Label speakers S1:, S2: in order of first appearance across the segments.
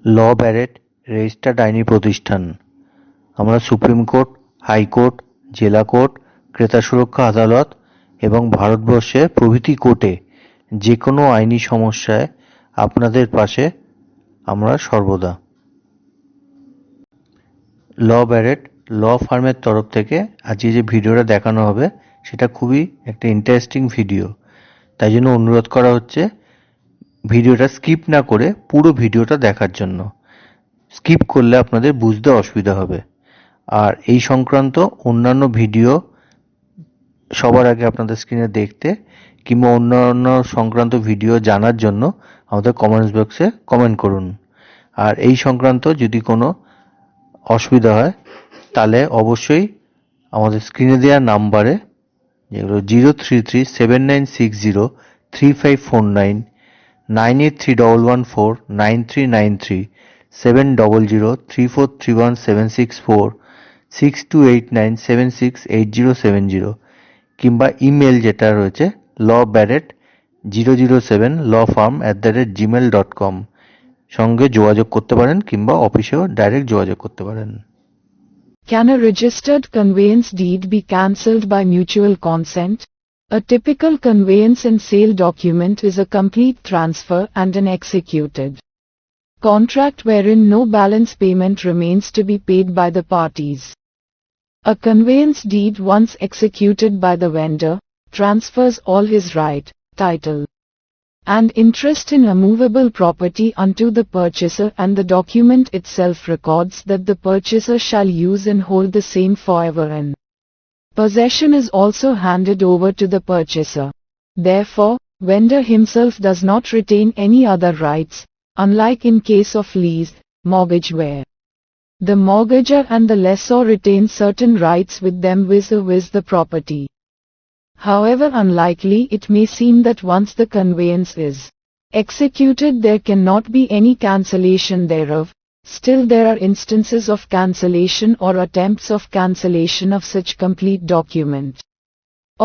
S1: ল Barrett registered আইনি প্রতিষ্ঠান। আমরা সুপ্রিম কোর্ট, হাইকোর্ট, জেলা কোর্ট, ক্রেতা সুরক্ষা আদালত এবং ভারতবর্ষের প্রভৃতি কোর্টে যে কোনো আইনি সমস্যায় আপনাদের পাশে আমরা সর্বদা। ল ব্যারেট ল ফার্মের তরফ থেকে আজকে যে ভিডিওটা দেখানো হবে সেটা খুবই একটা ইন্টারেস্টিং ভিডিও, তাই জন্য অনুরোধ করা হচ্ছে ভিডিওটা স্কিপ না করে পুরো ভিডিওটা দেখার জন্য। স্কিপ করলে আপনাদের বুঝতে অসুবিধা হবে। আর এই সংক্রান্ত অন্যান্য ভিডিও সবার আগে আপনাদের স্ক্রিনে দেখতে কিংবা অন্যান্য সংক্রান্ত ভিডিও জানার জন্য আমাদের কমেন্টস বক্সে কমেন্ট করুন। আর এই সংক্রান্ত যদি কোনো অসুবিধা হয় তাহলে অবশ্যই আমাদের স্ক্রিনে দেওয়া নাম্বারে, যেগুলো 0337960359, 9831149393, 7003431764, 6289768070 কিংবা ইমেল যেটা রয়েছে lawbarret007lawfarm@gmail.com সঙ্গে যোগাযোগ করতে পারেন কিংবা অফিসেও ডাইরেক্ট যোগাযোগ করতে পারেন।
S2: Can a registered conveyance deed be cancelled by mutual consent? A typical conveyance and sale document is a complete transfer and an executed contract wherein no balance payment remains to be paid by the parties. A conveyance deed once executed by the vendor transfers all his right, title, and interest in a movable property unto the purchaser, and the document itself records that the purchaser shall use and hold the same forever, and possession is also handed over to the purchaser. Therefore, vendor himself does not retain any other rights, unlike in case of lease, mortgage where the mortgagor and the lessor retain certain rights with them vis-a-vis the property. However unlikely it may seem that once the conveyance is executed there cannot be any cancellation thereof, still there are instances of cancellation or attempts of cancellation of such complete document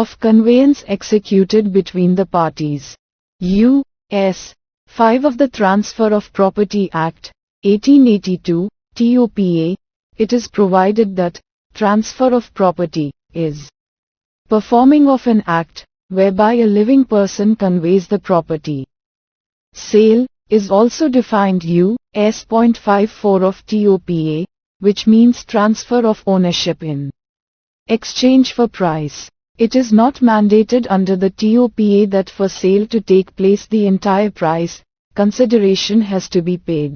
S2: of conveyance executed between the parties. U.S. 5 of the Transfer of Property Act, 1882, TOPA, it is provided that transfer of property is performing of an act whereby a living person conveys the property. Sale is also defined U.S. 0.54 of TOPA, which means transfer of ownership in exchange for price. It is not mandated under the TOPA that for sale to take place the entire price, consideration has to be paid.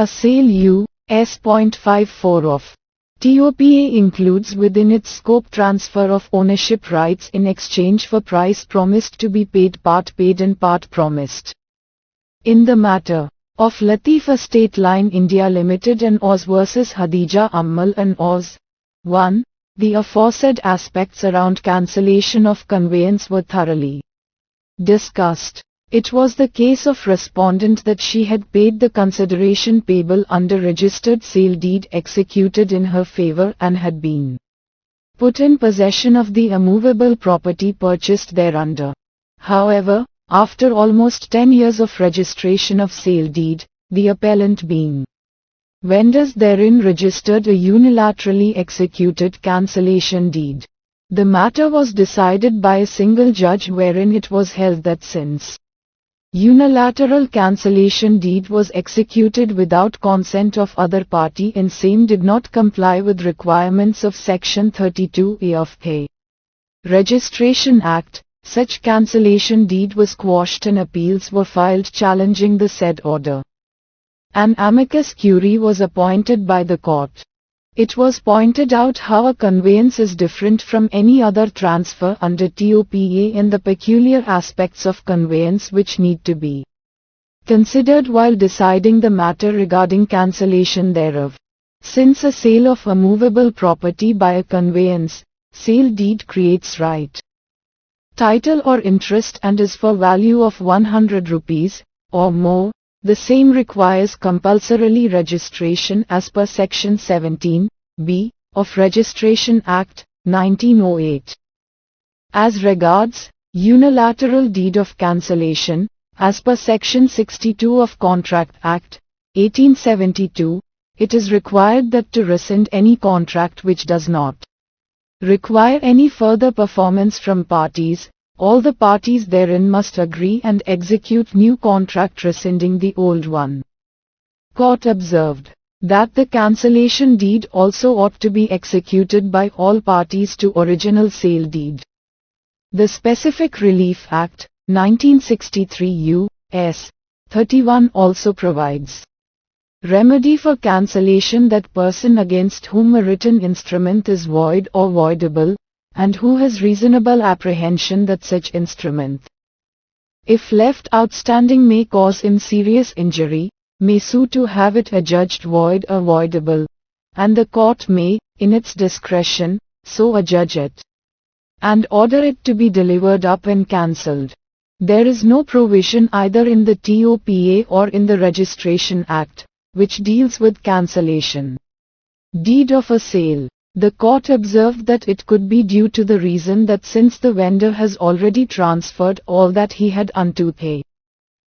S2: A sale U.S. 0.54 of TOPA includes within its scope transfer of ownership rights in exchange for price promised to be paid and part promised. In the matter of Latif Estate Line India Limited and Oz vs Hadija Ammal and Oz, 1. The aforesaid aspects around cancellation of conveyance were thoroughly discussed. It was the case of respondent that she had paid the consideration payable under registered sale deed executed in her favor and had been put in possession of the immovable property purchased thereunder. However, after almost 10 years of registration of sale deed, the appellant being vendors therein registered a unilaterally executed cancellation deed. The matter was decided by a single judge wherein it was held that since unilateral cancellation deed was executed without consent of other party and same did not comply with requirements of Section 32A of the Registration Act, such cancellation deed was quashed and appeals were filed challenging the said order. An amicus curiae was appointed by the court. It was pointed out how a conveyance is different from any other transfer under TOPA and the peculiar aspects of conveyance which need to be considered while deciding the matter regarding cancellation thereof. Since a sale of a movable property by a conveyance, sale deed creates right, title or interest and is for value of 100 rupees or more, the same requires compulsorily registration as per Section 17(b) of Registration Act, 1908. As regards unilateral deed of cancellation, as per Section 62 of Contract Act, 1872, it is required that to rescind any contract which does not require any further performance from parties, all the parties therein must agree and execute new contract rescinding the old one. Court observed that the cancellation deed also ought to be executed by all parties to original sale deed. The Specific Relief Act, 1963 U.S. 31 also provides remedy for cancellation that person against whom a written instrument is void or voidable, and who has reasonable apprehension that such instrument, if left outstanding, may cause him serious injury, may sue to have it adjudged void or voidable, and the court may, in its discretion, so adjudge it, and order it to be delivered up and cancelled. There is no provision either in the TOPA or in the Registration Act, which deals with cancellation deed of a sale. The court observed that it could be due to the reason that since the vendor has already transferred all that he had unto the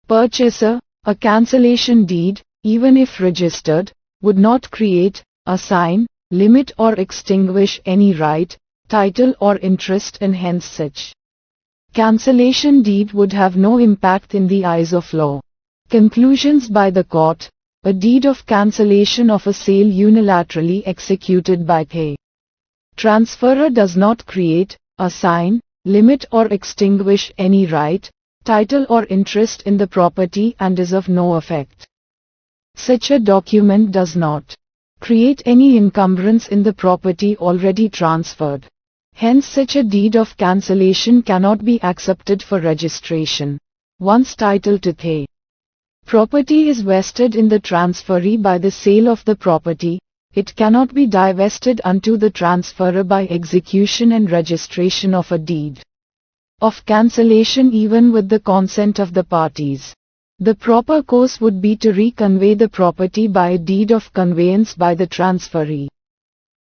S2: purchaser, a cancellation deed, even if registered, would not create, assign, limit or extinguish any right, title or interest, and hence such cancellation deed would have no impact in the eyes of law. Conclusions by the court. A deed of cancellation of a sale unilaterally executed by the transferor does not create, assign, limit or extinguish any right, title or interest in the property and is of no effect. Such a document does not create any encumbrance in the property already transferred. Hence such a deed of cancellation cannot be accepted for registration. Once title to the property is vested in the transferee by the sale of the property, it cannot be divested unto the transferor by execution and registration of a deed of cancellation even with the consent of the parties. The proper course would be to reconvey the property by a deed of conveyance by the transferee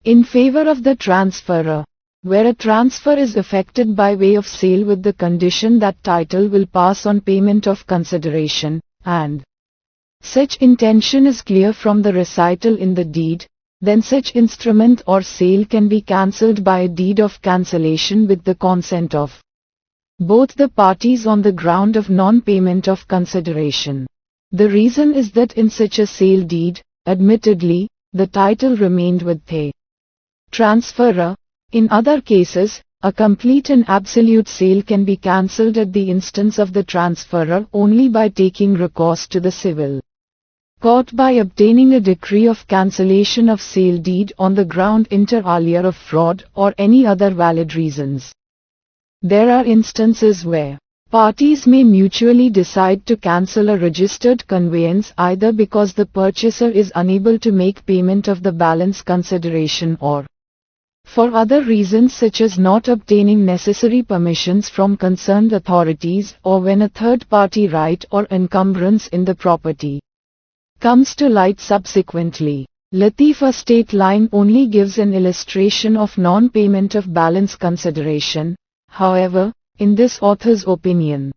S2: in favor of the transferor, where a transfer is effected by way of sale with the condition that title will pass on payment of consideration, and such intention is clear from the recital in the deed, then such instrument or sale can be cancelled by a deed of cancellation with the consent of both the parties on the ground of non-payment of consideration. The reason is that in such a sale deed, admittedly, the title remained with the transferor. In other cases, a complete and absolute sale can be cancelled at the instance of the transferor only by taking recourse to the civil court by obtaining a decree of cancellation of sale deed on the ground inter alia of fraud or any other valid reasons. There are instances where parties may mutually decide to cancel a registered conveyance either because the purchaser is unable to make payment of the balance consideration or for other reasons such as not obtaining necessary permissions from concerned authorities or when a third-party right or encumbrance in the property comes to light subsequently. Latifa state line only gives an illustration of non-payment of balance consideration. However, in this author's opinion,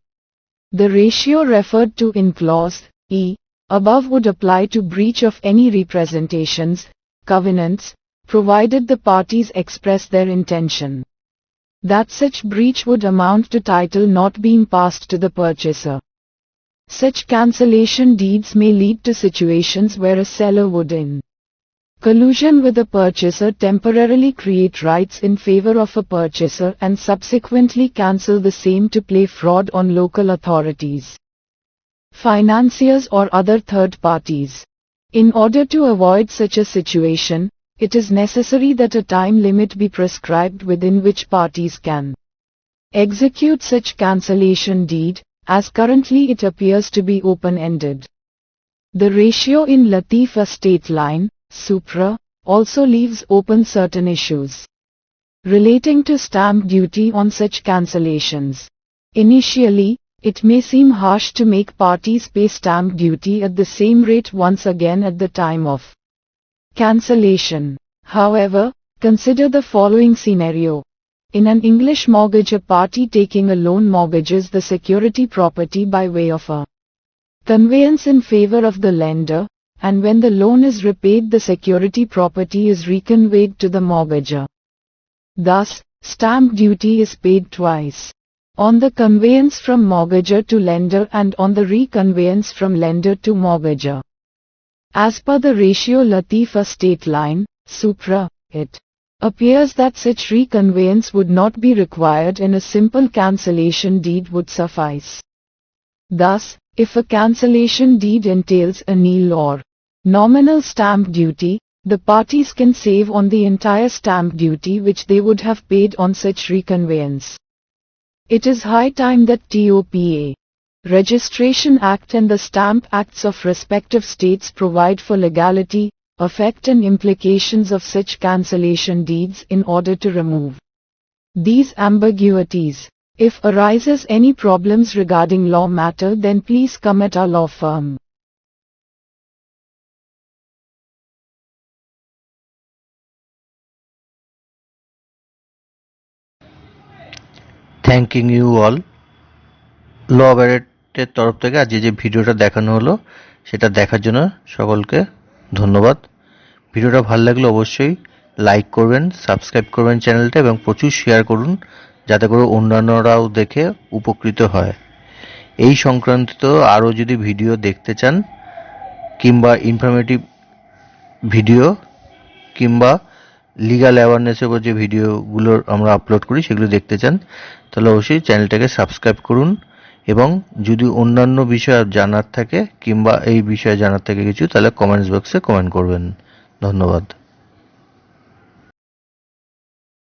S2: the ratio referred to in clause E above would apply to breach of any representations, covenants, provided the parties express their intention that such breach would amount to title not being passed to the purchaser. Such cancellation deeds may lead to situations where a seller would in collusion with a purchaser temporarily create rights in favor of a purchaser and subsequently cancel the same to play fraud on local authorities, financiers or other third parties. In order to avoid such a situation, it is necessary that a time limit be prescribed within which parties can execute such cancellation deed, as currently it appears to be open-ended. The ratio in Latifa state line, supra, also leaves open certain issues relating to stamp duty on such cancellations. Initially, it may seem harsh to make parties pay stamp duty at the same rate once again at the time of cancellation. However, consider the following scenario. In an English mortgage, a party taking a loan mortgages the security property by way of a conveyance in favor of the lender, and when the loan is repaid the security property is reconveyed to the mortgagor. Thus, stamp duty is paid twice. On the conveyance from mortgagor to lender and on the reconveyance from lender to mortgagor. As per the ratio Latifa state line, supra, it appears that such reconveyance would not be required and a simple cancellation deed would suffice. Thus, if a cancellation deed entails a nil or nominal stamp duty, the parties can save on the entire stamp duty which they would have paid on such reconveyance. It is high time that TOPA, Registration Act and the Stamp Acts of respective states provide for legality, effect and implications of such cancellation deeds in order to remove these ambiguities. If arises any problems regarding law matter then please come at our law firm.
S1: Thanking you all. লবারেটের তরফ থেকে আজকে যে ভিডিওটা দেখানো হলো সেটা দেখার জন্য সকলকে ধন্যবাদ। ভিডিওটা ভালো লাগলে অবশ্যই লাইক করবেন, সাবস্ক্রাইব করবেন চ্যানেলটা এবং প্রচুর শেয়ার করুন যাতে করে অন্যান্যরাও দেখে উপকৃত হয়। এই সংক্রান্ত আরও যদি ভিডিও দেখতে চান কিংবা ইনফরমেটিভ ভিডিও কিংবা লিগাল অ্যাওয়ারনেসের উপর যে ভিডিওগুলো আমরা আপলোড করি সেগুলো দেখতে চান তাহলে অবশ্যই চ্যানেলটাকে সাবস্ক্রাইব করুন এবং যদি অন্যান্য বিষয় জানার থাকে কিংবা এই বিষয়ে জানার থাকে কিছু তাহলে কমেন্টস বক্সে কমেন্ট করবেন। ধন্যবাদ।